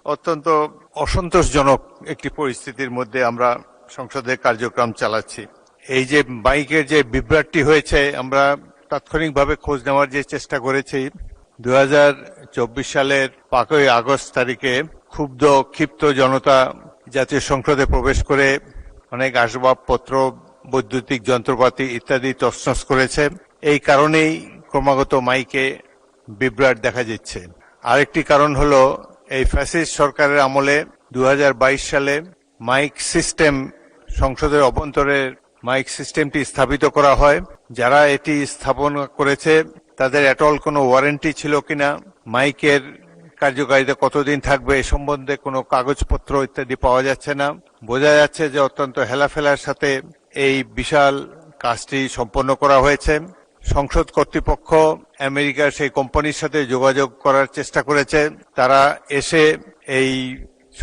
অত্যন্ত অসন্তোষজনক একটি পরিস্থিতির মধ্যে আমরা সংসদের কার্যক্রম চালাচ্ছি। এই যে মাইকের যে বিভ্রাটটি হয়েছে, আমরা তাৎক্ষণিকভাবে খোঁজ নেওয়ার যে চেষ্টা করেছি। 2024 সালের 5ই আগস্ট তারিখে ক্ষিপ্ত জনতা জাতীয় সংসদে প্রবেশ করে অনেক আসবাবপত্র, বৈদ্যুতিক যন্ত্রপাতি ইত্যাদি তছনছ করেছে। এই কারণেই ক্রমাগত মাইকে বিভ্রাট দেখা যাচ্ছে। আরেকটি কারণ হলো এই ফ্যাসিস্ট সরকারের আমলে 2022 সালে মাইক সিস্টেম, সংসদের অভ্যন্তরের মাইক সিস্টেমটি স্থাপিত করা হয়। যারা এটি স্থাপন করেছে তাদের এটল কোনো ওয়ারেন্টি ছিল কিনা, মাইকের কার্যকারিতা কতদিন থাকবে এ সম্বন্ধে কোনো কাগজপত্র ইত্যাদি পাওয়া যাচ্ছে না। বোঝা যাচ্ছে যে অত্যন্ত হেলাফেলার সাথে এই বিশাল কাজটি সম্পন্ন করা হয়েছে। সংসদ কর্তৃপক্ষ আমেরিকার সেই কোম্পানির সাথে যোগাযোগ করার চেষ্টা করেছে। তারা এসে এই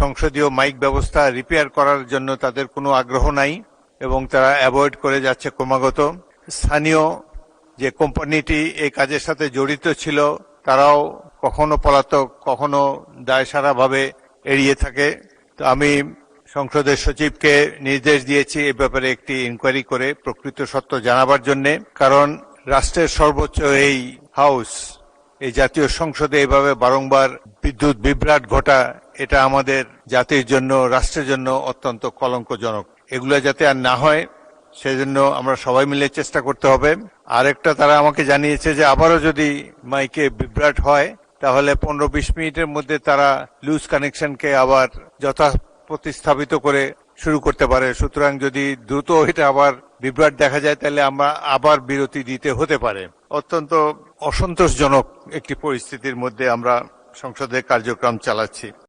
সংসদীয় মাইক ব্যবস্থা রিপেয়ার করার জন্য তাদের কোনো আগ্রহ নাই এবং তারা অ্যাভয়েড করে যাচ্ছে ক্রমাগত। স্থানীয় যে কোম্পানিটি এই কাজের সাথে জড়িত ছিল তারাও কখনো পলাতক, কখনো দায়সারাভাবে এড়িয়ে থাকে। তো আমি সংসদের সচিবকে নির্দেশ দিয়েছি এ ব্যাপারে একটি ইনকোয়ারি করে প্রকৃত সত্য জানাবার জন্য। কারণ রাষ্ট্রের সর্বোচ্চ এই হাউস, এই জাতীয় সংসদে এভাবে বারংবার বিদ্যুৎ বিভ্রাট ঘটা, এটা আমাদের জাতির জন্য, রাষ্ট্রের জন্য অত্যন্ত কলঙ্কজনক। এগুলো যাতে আর না হয় সেজন্য আমরা সবাই মিলে চেষ্টা করতে হবে। আরেকটা, তারা আমাকে জানিয়েছে যে আবারও যদি মাইকে বিভ্রাট হয় তাহলে 15-20 মিনিটের মধ্যে তারা লুজ কানেকশনকে আবার প্রতিস্থাপিত করে শুরু করতে পারে। সুতরাং যদি দ্রুত এটা আবার বিভ্রাট দেখা যায় তাহলে আমরা আবার বিরতি দিতে হতে পারে। অত্যন্ত অসন্তোষজনক একটি পরিস্থিতির মধ্যে আমরা সংসদের কার্যক্রম চালাচ্ছি।